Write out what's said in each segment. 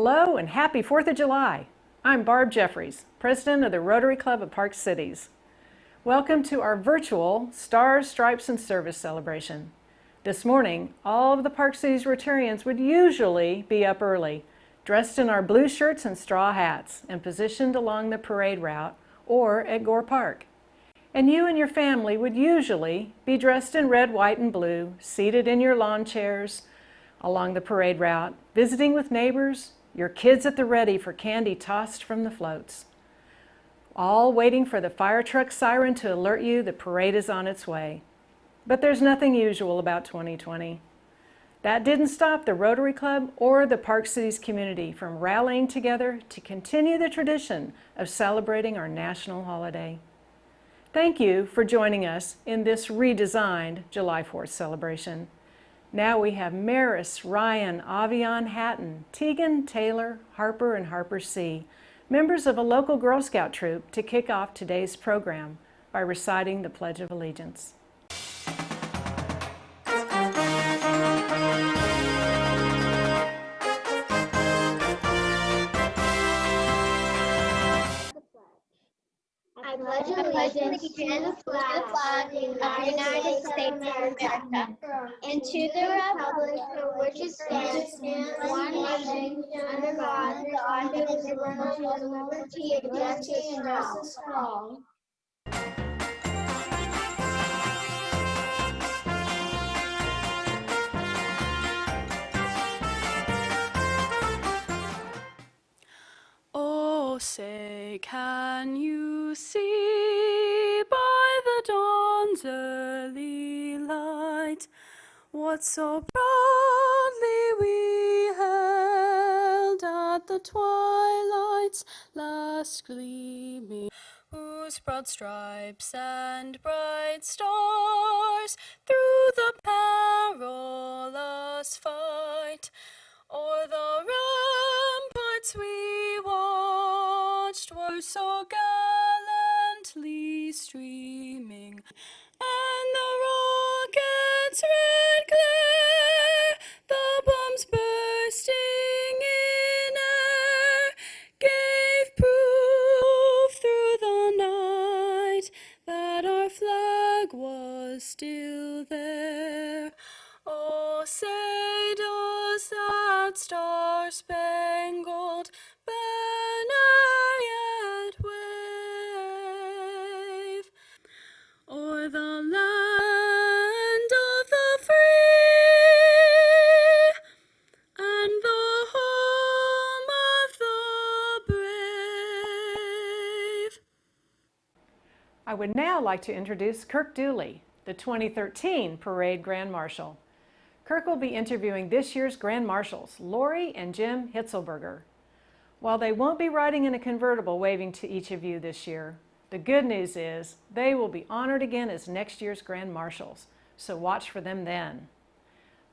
Hello and happy 4th of July. I'm Barb Jeffries, President of the Rotary Club of Park Cities. Welcome to our virtual Stars, Stripes, and Service celebration. This morning, all of the Park Cities Rotarians would usually be up early, dressed in our blue shirts and straw hats, and positioned along the parade route or at Goar Park. And you and your family would usually be dressed in red, white, and blue, seated in your lawn chairs along the parade route, visiting with neighbors, your kids at the ready for candy tossed from the floats, all waiting for the fire truck siren to alert you the parade is on its way. But there's nothing usual about 2020. That didn't stop the Rotary Club or the Park Cities community from rallying together to continue the tradition of celebrating our national holiday. Thank you for joining us in this redesigned July 4th celebration. Now we have Maris, Ryan, Avion, Hatton, Tegan, Taylor, Harper, and Harper C., members of a local Girl Scout troop, to kick off today's program by reciting the Pledge of Allegiance. I pledge allegiance to the flag of the United States of America and to the republic for which it stands, one nation, under God, indivisible, with liberty and justice for all. Oh, say, can you see by the dawn's early light what so proudly we held at the twilight's last gleaming, whose broad stripes and bright stars through the perilous fight o'er the ramparts we watched were so gallantly streaming, and the rocket's red glare, the bombs bursting in air, gave proof through the night that our flag was still there. Oh, say, does that star-spangled banner yet wave o'er the land of the free and the home of the brave? I would now like to introduce Kirk Dooley, the 2013 Parade Grand Marshal. Kirk will be interviewing this year's Grand Marshals, Lori and Jim Hitzelberger. While they won't be riding in a convertible waving to each of you this year, the good news is they will be honored again as next year's Grand Marshals, so watch for them then.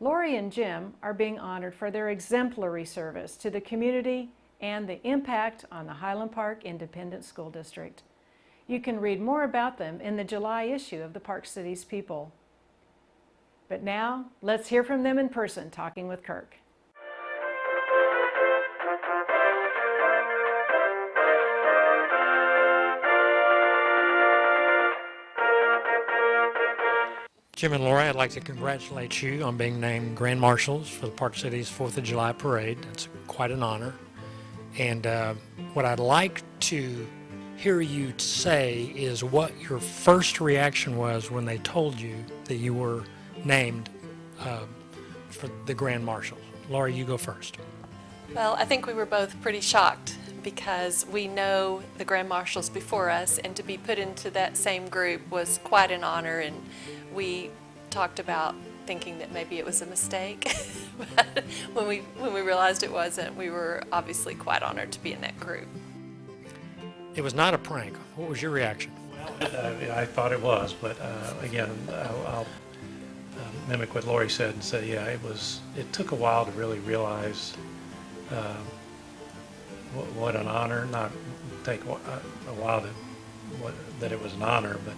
Lori and Jim are being honored for their exemplary service to the community and the impact on the Highland Park Independent School District. You can read more about them in the July issue of the Park Cities People. But now, let's hear from them in person talking with Kirk. Jim and Laura, I'd like to congratulate you on being named Grand Marshals for the Park Cities 4th of July Parade. It's quite an honor. And what I'd like to hear you say is what your first reaction was when they told you that you were named for the Grand Marshals. Laura, you go first. Well, I think we were both pretty shocked because we know the Grand Marshals before us, and to be put into that same group was quite an honor, and we talked about thinking that maybe it was a mistake. But when we realized it wasn't, we were obviously quite honored to be in that group. It was not a prank. What was your reaction? I thought it was, but again, I'll mimic what Lori said and say, yeah, it took a while to really realize what an honor, not take a while that it was an honor, but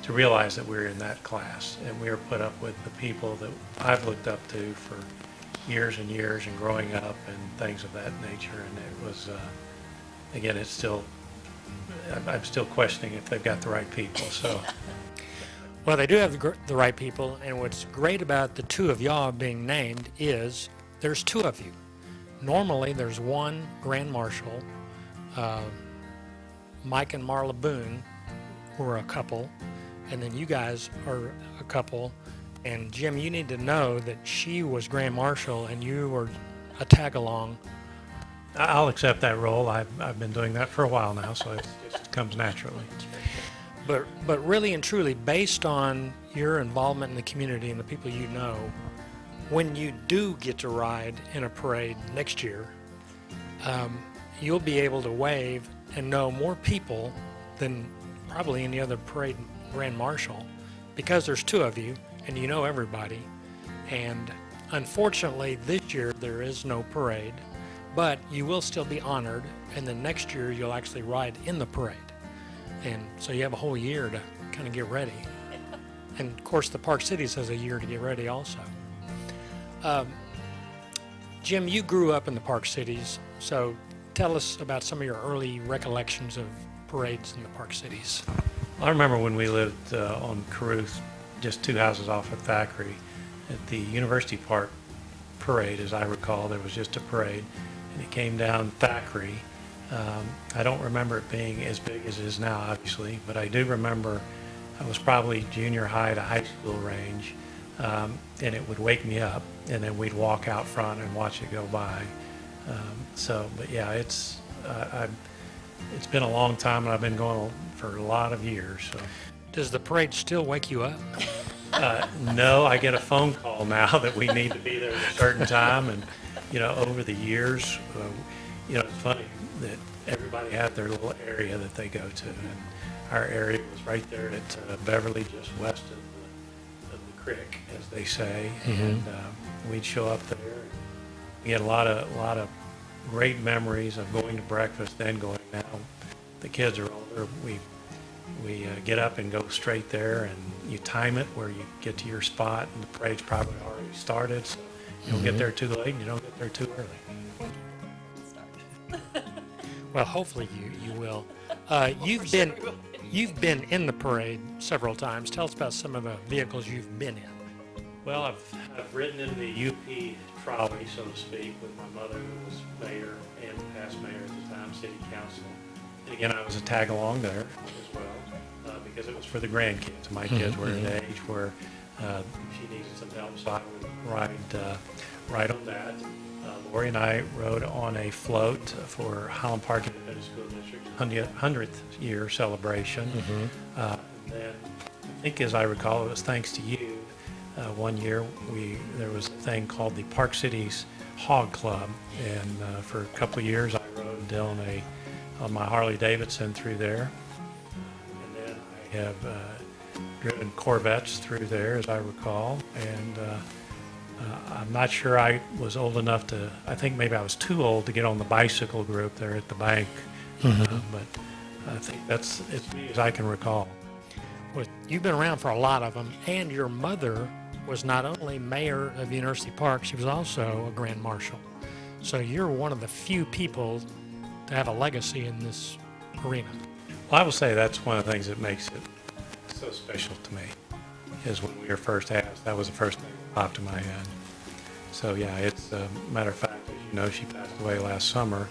to realize that we were in that class and we were put up with the people that I've looked up to for years and years and growing up and things of that nature. And it was, again, it's still, I'm still questioning if they've got the right people. So, Well, they do have the right people, and what's great about the two of y'all being named is there's two of you. Normally, there's one Grand Marshal. Mike and Marla Boone were a couple, and then you guys are a couple. And Jim, you need to know that she was Grand Marshal and you were a tag-along. I'll accept that role. I've been doing that for a while now, so it just comes naturally. But really and truly, based on your involvement in the community and the people you know, when you do get to ride in a parade next year, you'll be able to wave and know more people than probably any other parade Grand Marshal, because there's two of you and you know everybody. And unfortunately, this year there is no parade, but you will still be honored, and then next year you'll actually ride in the parade. And so you have a whole year to kind of get ready. And of course, the Park Cities has a year to get ready also. Jim, you grew up in the Park Cities, so tell us about some of your early recollections of parades in the Park Cities. I remember when we lived on Caruth, just 2 houses off of Thackeray, at the University Park parade, as I recall, there was just a parade, and it came down Thackeray. I don't remember it being as big as it is now, obviously, but I do remember I was probably junior high to high school range, and it would wake me up, and then we'd walk out front and watch it go by. But yeah, it's been a long time, and I've been going for a lot of years. So. Does the parade still wake you up? No, I get a phone call now that we need to be there at a certain time, and over the years, it's funny that everybody had their little area that they go to, and our area was right there at Beverly, just west of the creek, as they say, and we'd show up there. We had a lot of great memories of going to breakfast, then going. Now the kids are older. We get up and go straight there, and you time it where you get to your spot, and the parade's probably already started, so you don't get there too late and you don't get there too early. Well, hopefully you will. You've been in the parade several times. Tell us about some of the vehicles you've been in. Well, I've ridden in the UP trolley, so to speak, with my mother, who was mayor and past mayor at the time, city council. And again, I was a tag along there as well, because it was for the grandkids. My kids were at an age where she needed some help, so I would ride on that. Lori and I rode on a float for Highland Park Independent School District 100th year celebration. And then I think, as I recall, it was thanks to you. One year there was a thing called the Park Cities Hog Club, and for a couple of years I rode on my Harley Davidson through there, and then I have driven Corvettes through there, as I recall, and I'm not sure I was old enough to, I think maybe I was too old to get on the bicycle group there at the bank, but I think that's as many as I can recall. Well, you've been around for a lot of them, and your mother was not only mayor of University Park, she was also a Grand Marshal. So you're one of the few people to have a legacy in this arena. Well, I will say that's one of the things that makes it so special to me, is when we were first asked, that was the first thing that popped in my head. So yeah, it's a matter of fact, as you know, she passed away last summer,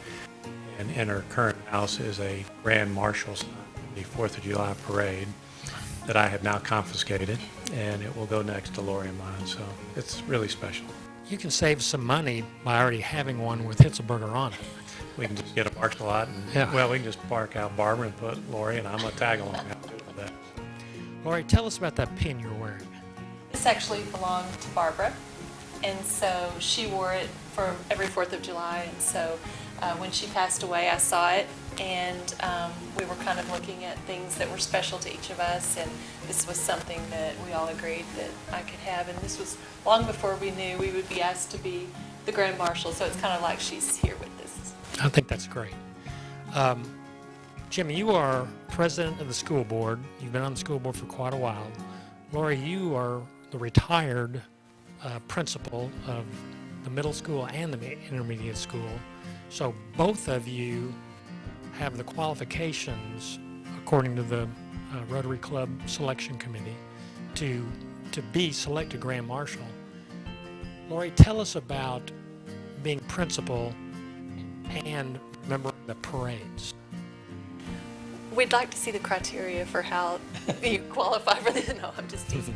and in her current house is a Grand Marshal sign, the 4th of July parade, that I have now confiscated, and it will go next to Lori and mine, so it's really special. You can save some money by already having one with Hitzelberger on it. We can just get a parking lot, and we can just park out Barbara and put Lori, and I'm a tag along out with that. Lori, tell us about that pin you're wearing. This actually belonged to Barbara, and so she wore it for every 4th of July, and so when she passed away, I saw it, and we were kind of looking at things that were special to each of us, and this was something that we all agreed that I could have, and this was long before we knew we would be asked to be the Grand Marshal, so it's kind of like she's here with us. I think that's great. Jimmy, you are president of the school board. You've been on the school board for quite a while. Lori, you are the retired principal of the middle school and the intermediate school. So both of you have the qualifications, according to the Rotary Club Selection Committee, to be selected Grand Marshal. Lori, tell us about being principal and remembering the parades. We'd like to see the criteria for how you qualify for this. No, I'm just teasing.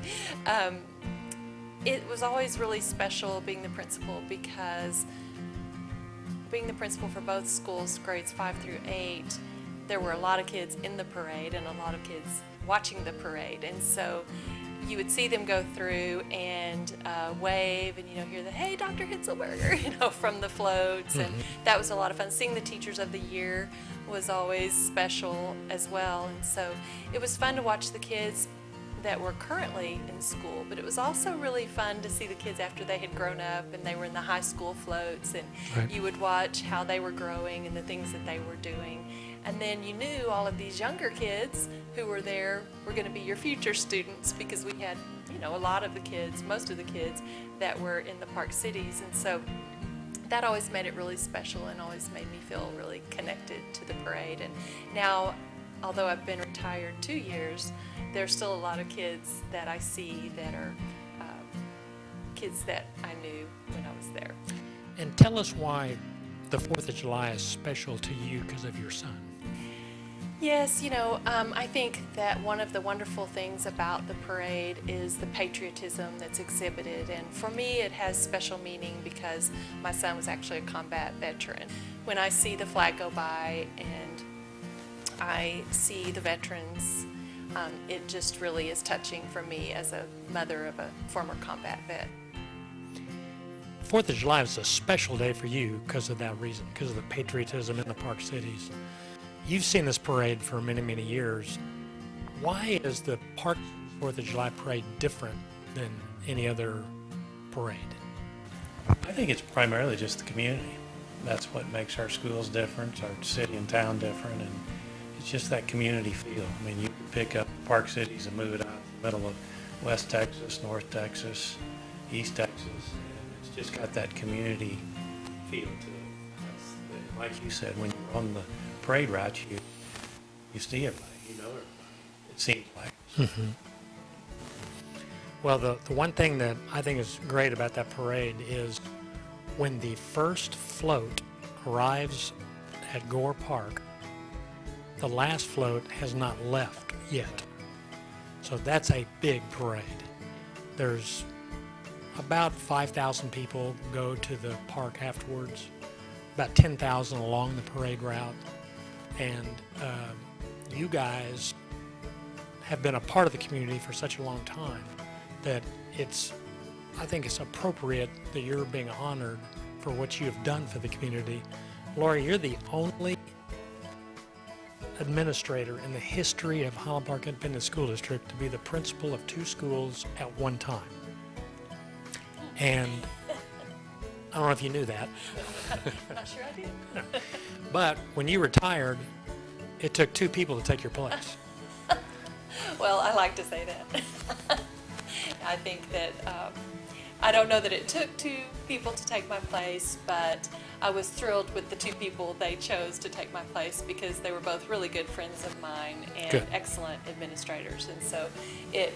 It was always really special being the principal, because being the principal for both schools, grades 5 through 8, there were a lot of kids in the parade and a lot of kids watching the parade. And so you would see them go through and wave and, hear the, "Hey, Dr. Hitzelberger," from the floats. And that was a lot of fun. Seeing the Teachers of the Year was always special as well. And so it was fun to watch the kids that were currently in school, but it was also really fun to see the kids after they had grown up and they were in the high school floats, and you would watch how they were growing and the things that they were doing. And then you knew all of these younger kids who were there were going to be your future students, because we had, a lot of the kids, most of the kids that were in the Park Cities. And so that always made it really special and always made me feel really connected to the parade. And now, although I've been retired 2 years, there's still a lot of kids that I see that are kids that I knew when I was there. And tell us why the 4th of July is special to you because of your son. Yes, I think that one of the wonderful things about the parade is the patriotism that's exhibited. And for me, it has special meaning because my son was actually a combat veteran. When I see the flag go by and I see the veterans, it just really is touching for me as a mother of a former combat vet. 4th of July is a special day for you because of that reason, because of the patriotism in the Park Cities. You've seen this parade for many, many years. Why is the Park 4th of July parade different than any other parade? I think it's primarily just the community. That's what makes our schools different, our city and town different, and it's just that community feel. I mean, you can pick up Park Cities and move it out in the middle of West Texas, North Texas, East Texas, and it's just got that community feel to it. Like you said, when you're on the parade route, you see everybody, everybody. It seems like. Well, the one thing that I think is great about that parade is when the first float arrives at Goar Park, the last float has not left yet. So that's a big parade. There's about 5,000 people go to the park afterwards, about 10,000 along the parade route. And you guys have been a part of the community for such a long time that I think it's appropriate that you're being honored for what you have done for the community. Lori, you're the only administrator in the history of Highland Park Independent School District to be the principal of 2 schools at one time. And I don't know if you knew that. Not sure I did. No. But when you retired, it took 2 people to take your place. Well, I like to say that. I think that I don't know that it took 2 people to take my place, but I was thrilled with the 2 people they chose to take my place because they were both really good friends of mine and excellent administrators. And so it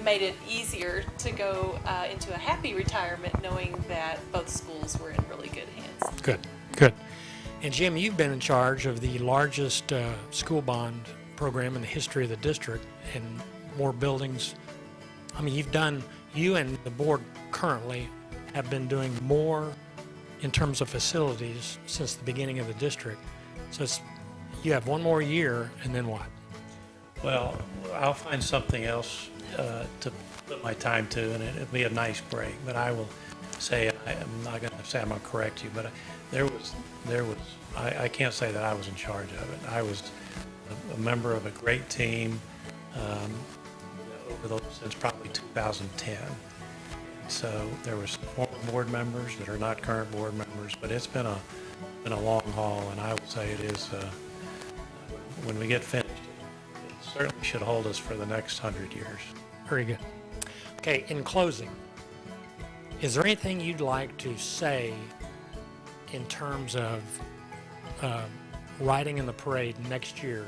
made it easier to go into a happy retirement knowing that both schools were in really good hands. Good. And Jim, you've been in charge of the largest school bond program in the history of the district and more buildings. I mean, you and the board currently have been doing more in terms of facilities since the beginning of the district. So you have one more year, and then what? Well, I'll find something else to put my time to, and it'll be a nice break. But I will say, I'm not going to say I'm going to correct you, but there was, I can't say that I was in charge of it. I was a member of a great team since probably 2010. So there was former board members that are not current board members, but it's been a long haul, and I will say it is, when we get finished, it certainly should hold us for the next 100 years. Very good. Okay, in closing, Is there anything you'd like to say in terms of riding in the parade next year?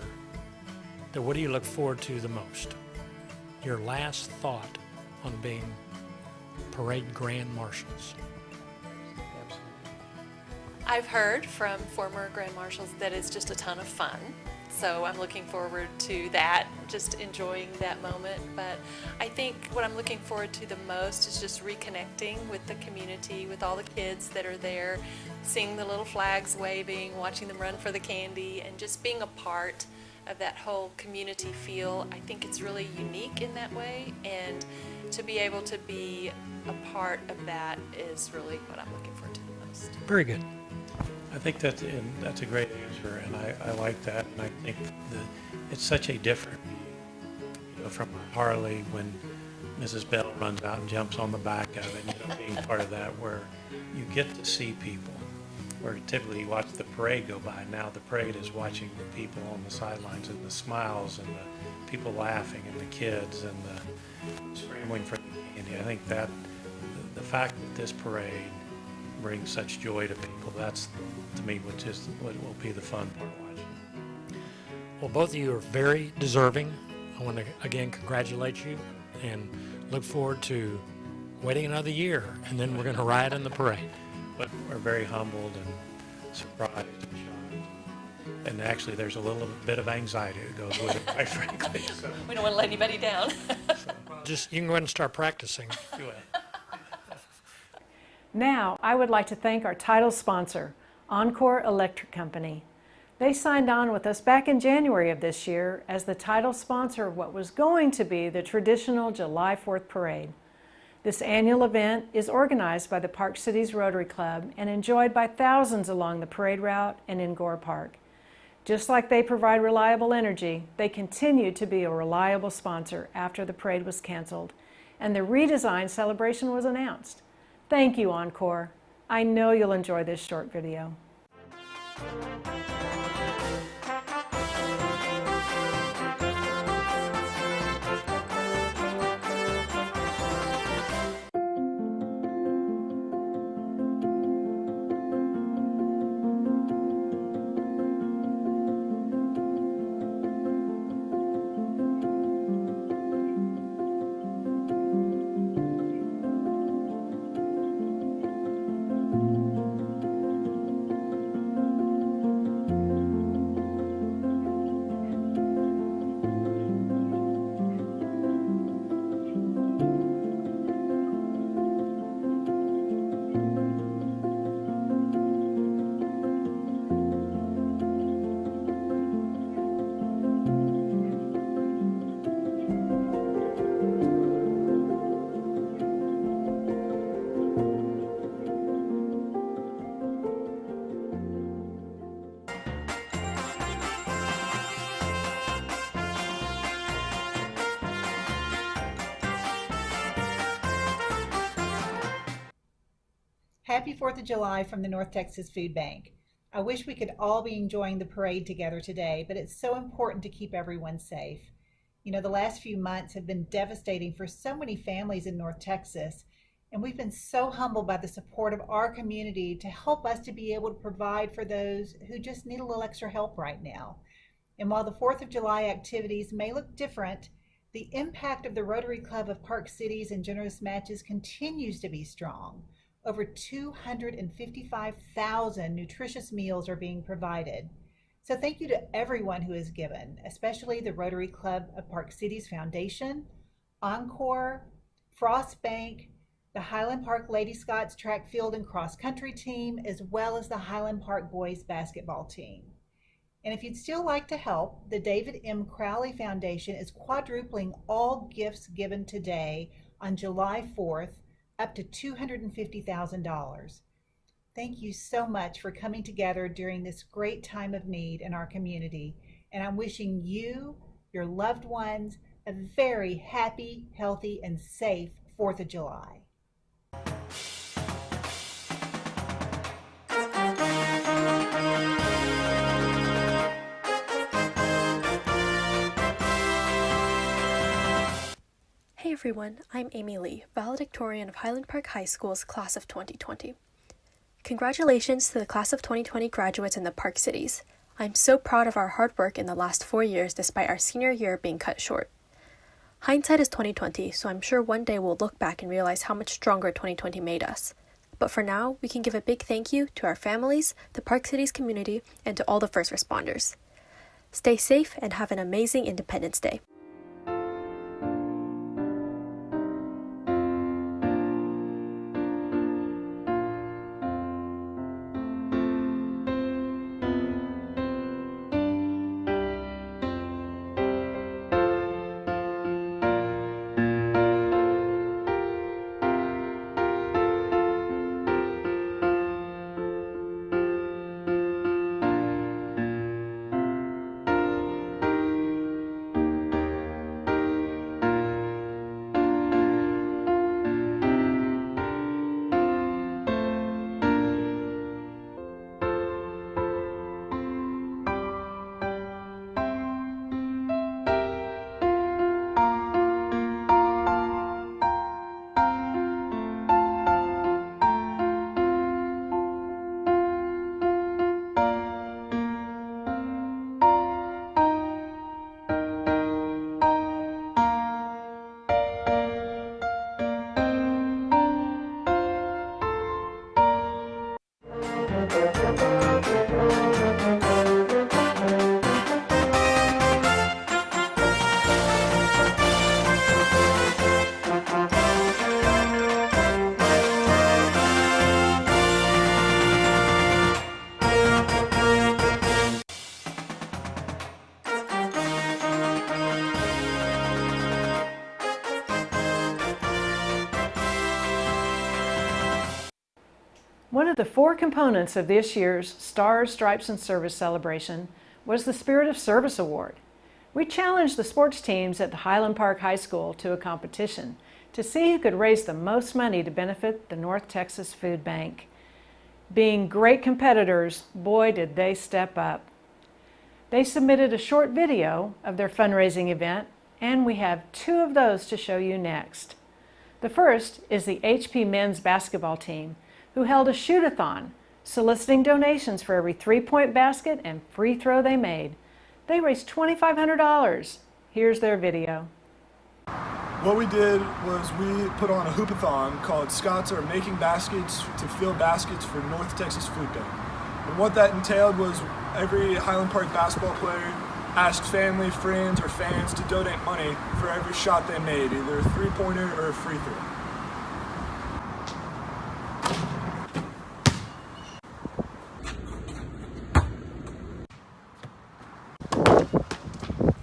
That what do you look forward to the most? Your last thought on being parade grand marshals. I've heard from former grand marshals that it's just a ton of fun. So I'm looking forward to that, just enjoying that moment. But I think what I'm looking forward to the most is just reconnecting with the community, with all the kids that are there, seeing the little flags waving, watching them run for the candy, and just being a part of that whole community feel. I think it's really unique in that way, and to be able to be a part of that is really what I'm looking forward to the most. Very good. I think that's a great answer, and I like that. And I think that it's such a different, from Harley when Mrs. Bell runs out and jumps on the back of it, being part of that, where you get to see people. Where typically you watch the parade go by. Now the parade is watching the people on the sidelines and the smiles and the people laughing and the kids and the scrambling for the candy. I think that the fact that this parade brings such joy to people, that's to me what will be the fun part of watching. Well, both of you are very deserving. I want to again congratulate you and look forward to waiting another year, and then we're going to ride in the parade. But we're very humbled and surprised and shocked. And actually, there's a little bit of anxiety that goes with it, quite frankly. So, We don't want to let anybody down. Just, you can go ahead and start practicing. go ahead. Now, I would like to thank our title sponsor, Encore Electric Company. They signed on with us back in January of this year as the title sponsor of what was going to be the traditional July 4th parade. This annual event is organized by the Park Cities Rotary Club and enjoyed by thousands along the parade route and in Goar Park. Just like they provide reliable energy, they continue to be a reliable sponsor after the parade was canceled and the redesigned celebration was announced. Thank you, Encore. I know you'll enjoy this short video. Happy 4th of July from the North Texas Food Bank. I wish we could all be enjoying the parade together today, but it's so important to keep everyone safe. You know, the last few months have been devastating for so many families in North Texas, and we've been so humbled by the support of our community to help us to be able to provide for those who just need a little extra help right now. And while the 4th of July activities may look different, the impact of the Rotary Club of Park Cities and Generous Matches continues to be strong. Over 255,000 nutritious meals are being provided. So thank you to everyone who has given, especially the Rotary Club of Park Cities Foundation, Encore, Frost Bank, the Highland Park Lady Scots Track Field and Cross Country team, as well as the Highland Park Boys Basketball team. And if you'd still like to help, the David M. Crowley Foundation is quadrupling all gifts given today on July 4th up to $250,000. Thank you so much for coming together during this great time of need in our community. And I'm wishing you, your loved ones, a very happy, healthy, and safe 4th of July. Hey everyone, I'm Amy Lee, valedictorian of Highland Park High School's class of 2020. Congratulations to the class of 2020 graduates in the Park Cities. I'm so proud of our hard work in the last 4 years despite our senior year being cut short. Hindsight is 2020, so I'm sure one day we'll look back and realize how much stronger 2020 made us. But for now, we can give a big thank you to our families, the Park Cities community, and to all the first responders. Stay safe and have an amazing Independence Day. One of the 4 components of this year's Stars, Stripes, and Service celebration was the Spirit of Service Award. We challenged the sports teams at the Highland Park High School to a competition to see who could raise the most money to benefit the North Texas Food Bank. Being great competitors, boy did they step up. They submitted a short video of their fundraising event, and we have 2 of those to show you next. The first is the HP men's basketball team, who held a shoot-a-thon, soliciting donations for every 3-point basket and free throw they made. They raised $2,500. Here's their video. What we did was we put on a hoop-a-thon called Scots Are Making Baskets to fill baskets for North Texas Food Bank. And what that entailed was every Highland Park basketball player asked family, friends, or fans to donate money for every shot they made, either a 3-pointer or a free throw.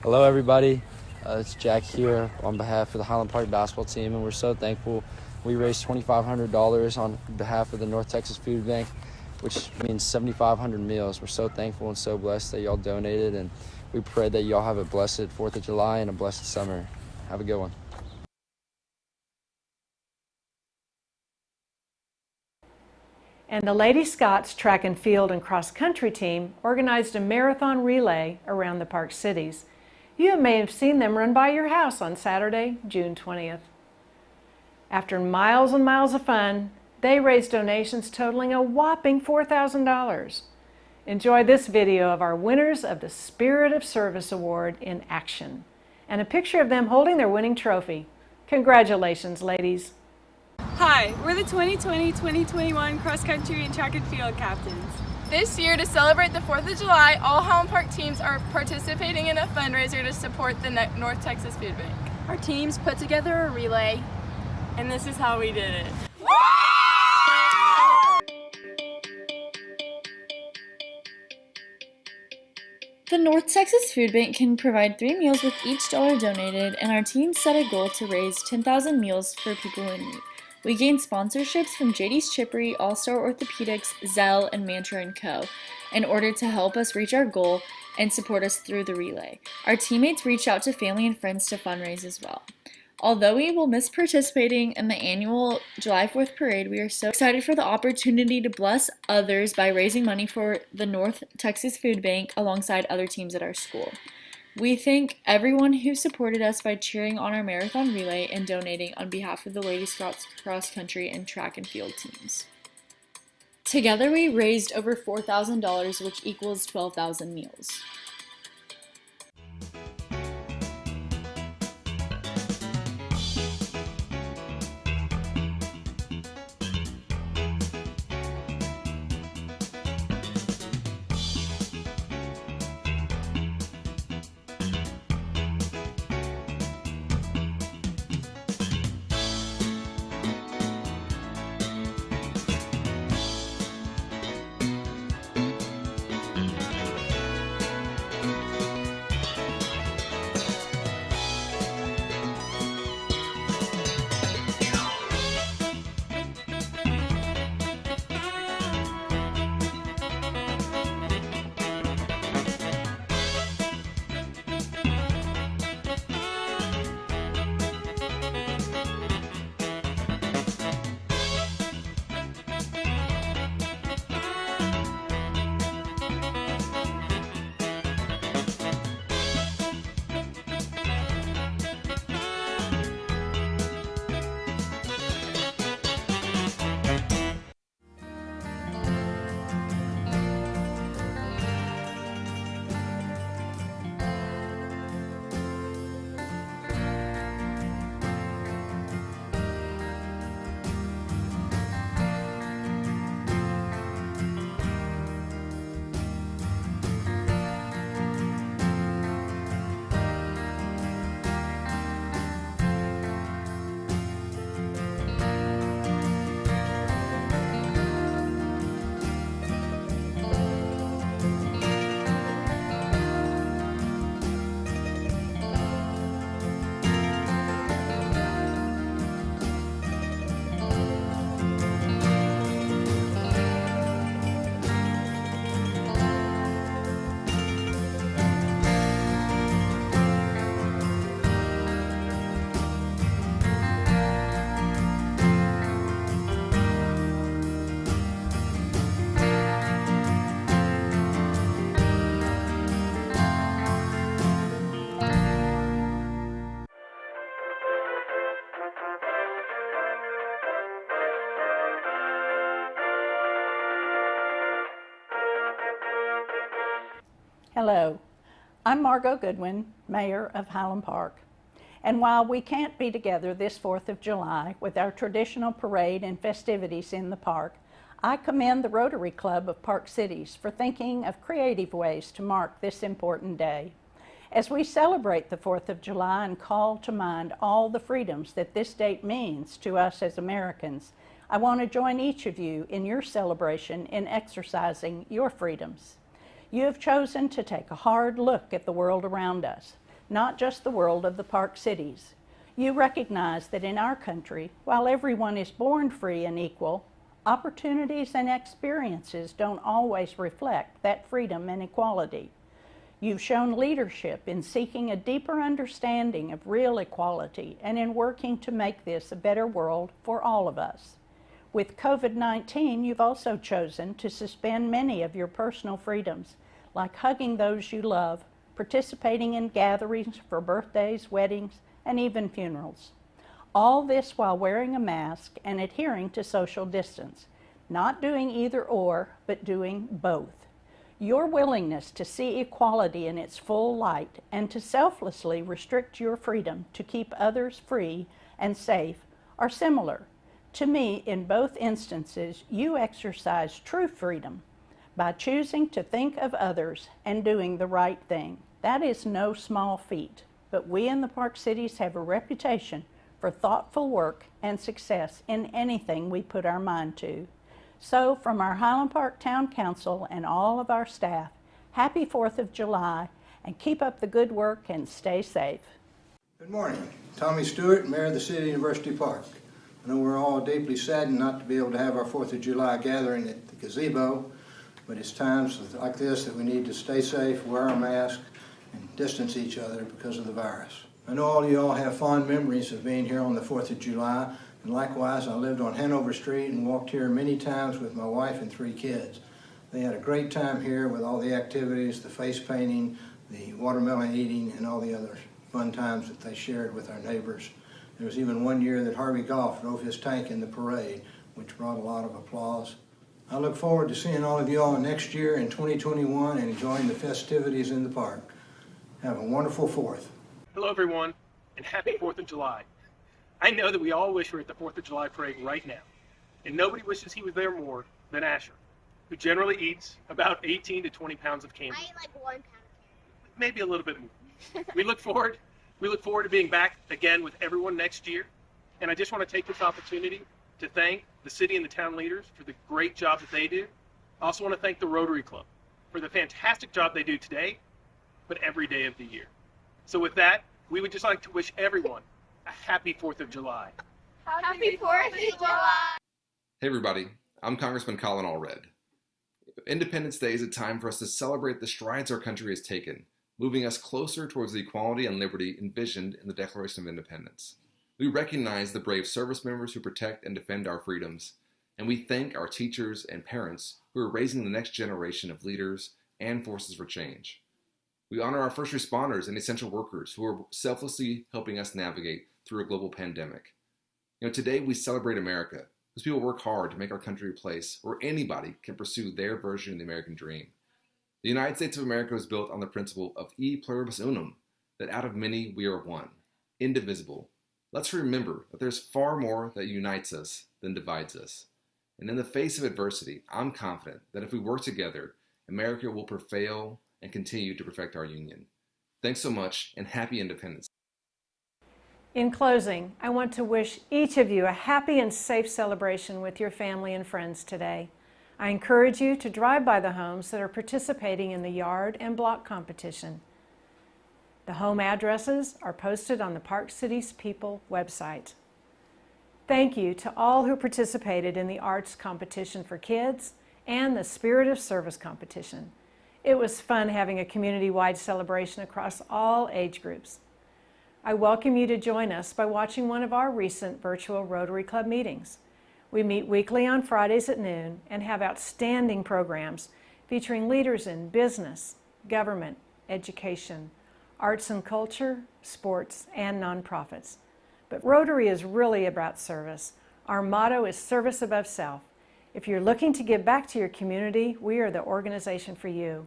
Hello everybody, it's Jack here on behalf of the Highland Park basketball team, and we're so thankful. We raised $2,500 on behalf of the North Texas Food Bank, which means 7,500 meals. We're so thankful and so blessed that y'all donated, and we pray that y'all have a blessed 4th of July and a blessed summer. Have a good one. And the Lady Scots Track and Field and Cross Country team organized a marathon relay around the Park Cities. You may have seen them run by your house on Saturday, June 20th. After miles and miles of fun, they raised donations totaling a whopping $4,000. Enjoy this video of our winners of the Spirit of Service Award in action, and a picture of them holding their winning trophy. Congratulations, ladies. Hi, we're the 2020-2021 cross country and track and field captains. This year, to celebrate the 4th of July, all Highland Park teams are participating in a fundraiser to support the North Texas Food Bank. Our teams put together a relay, and this is how we did it. The North Texas Food Bank can provide 3 meals with each dollar donated, and our team set a goal to raise 10,000 meals for people in need. We gained sponsorships from JD's Chippery, All Star Orthopedics, Zell, and Mantra & Co. in order to help us reach our goal and support us through the relay. Our teammates reached out to family and friends to fundraise as well. Although we will miss participating in the annual July 4th parade, we are so excited for the opportunity to bless others by raising money for the North Texas Food Bank alongside other teams at our school. We thank everyone who supported us by cheering on our marathon relay and donating on behalf of the Lady Scots cross country and track and field teams. Together we raised over $4,000, which equals 12,000 meals. Hello, I'm Margot Goodwin, Mayor of Highland Park. And while we can't be together this 4th of July with our traditional parade and festivities in the park, I commend the Rotary Club of Park Cities for thinking of creative ways to mark this important day. As we celebrate the 4th of July and call to mind all the freedoms that this date means to us as Americans, I want to join each of you in your celebration in exercising your freedoms. You have chosen to take a hard look at the world around us, not just the world of the Park Cities. You recognize that in our country, while everyone is born free and equal, opportunities and experiences don't always reflect that freedom and equality. You've shown leadership in seeking a deeper understanding of real equality and in working to make this a better world for all of us. With COVID-19, you've also chosen to suspend many of your personal freedoms, like hugging those you love, participating in gatherings for birthdays, weddings, and even funerals. All this while wearing a mask and adhering to social distance, not doing either or, but doing both. Your willingness to see equality in its full light and to selflessly restrict your freedom to keep others free and safe are similar. To me, in both instances, you exercise true freedom by choosing to think of others and doing the right thing. That is no small feat, but we in the Park Cities have a reputation for thoughtful work and success in anything we put our mind to. So from our Highland Park Town Council and all of our staff, happy 4th of July, and keep up the good work and stay safe. Good morning. Tommy Stewart, Mayor of the City of University Park. I know we're all deeply saddened not to be able to have our 4th of July gathering at the gazebo, but it's times like this that we need to stay safe, wear our mask, and distance each other because of the virus. I know all of you all have fond memories of being here on the 4th of July, and likewise I lived on Hanover Street and walked here many times with my wife and 3 kids. They had a great time here with all the activities, the face painting, the watermelon eating, and all the other fun times that they shared with our neighbors. There was even one year that Harvey Goff drove his tank in the parade, which brought a lot of applause. I look forward to seeing all of you all next year in 2021 and enjoying the festivities in the park. Have a wonderful 4th. Hello everyone, and happy 4th of July. I know that we all wish we were at the 4th of July parade right now, and nobody wishes he was there more than Asher, who generally eats about 18 to 20 pounds of candy. I eat like 1 pound. Maybe a little bit more. We look forward to being back again with everyone next year, and I just want to take this opportunity to thank the city and the town leaders for the great job that they do. I also want to thank the Rotary Club for the fantastic job they do today, but every day of the year. So with that, we would just like to wish everyone a happy 4th of July. Happy 4th of July! Hey everybody, I'm Congressman Colin Allred. Independence Day is a time for us to celebrate the strides our country has taken, moving us closer towards the equality and liberty envisioned in the Declaration of Independence. We recognize the brave service members who protect and defend our freedoms, and we thank our teachers and parents who are raising the next generation of leaders and forces for change. We honor our first responders and essential workers who are selflessly helping us navigate through a global pandemic. Today we celebrate America, because people work hard to make our country a place where anybody can pursue their version of the American dream. The United States of America was built on the principle of e pluribus unum, that out of many we are one, indivisible. Let's remember that there's far more that unites us than divides us. And in the face of adversity, I'm confident that if we work together, America will prevail and continue to perfect our union. Thanks so much, and happy Independence. In closing, I want to wish each of you a happy and safe celebration with your family and friends today. I encourage you to drive by the homes that are participating in the yard and block competition. The home addresses are posted on the Park Cities People website. Thank you to all who participated in the arts competition for kids and the Spirit of Service competition. It was fun having a community-wide celebration across all age groups. I welcome you to join us by watching one of our recent virtual Rotary Club meetings. We meet weekly on Fridays at noon and have outstanding programs featuring leaders in business, government, education, arts and culture, sports, and nonprofits. But Rotary is really about service. Our motto is service above self. If you're looking to give back to your community, we are the organization for you.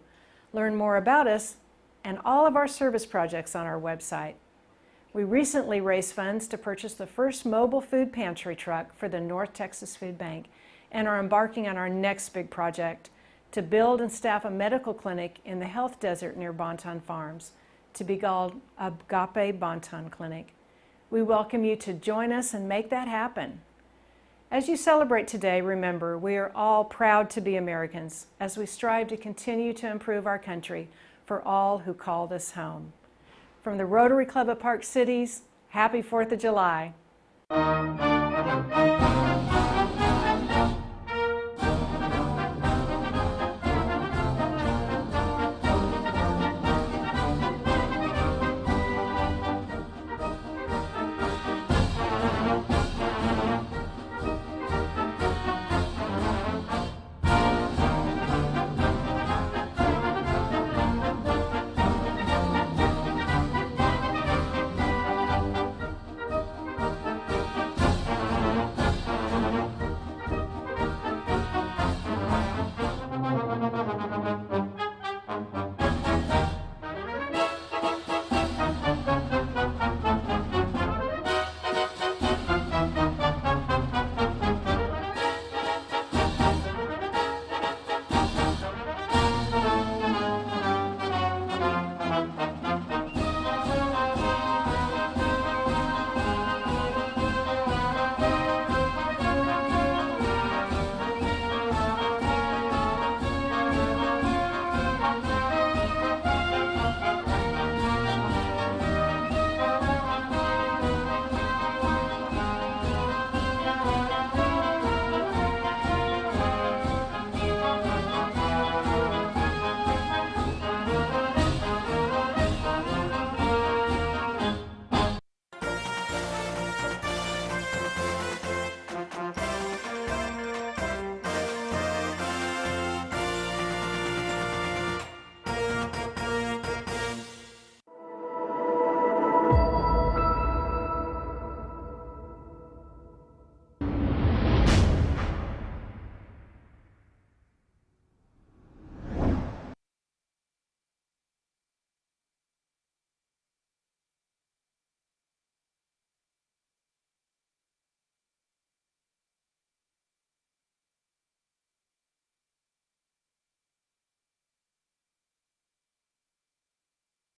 Learn more about us and all of our service projects on our website. We recently raised funds to purchase the first mobile food pantry truck for the North Texas Food Bank and are embarking on our next big project to build and staff a medical clinic in the health desert near Bonton Farms, to be called Agape Bonton Clinic. We welcome you to join us and make that happen. As you celebrate today, remember, we are all proud to be Americans as we strive to continue to improve our country for all who called us home. From the Rotary Club of Park Cities, happy 4th of July.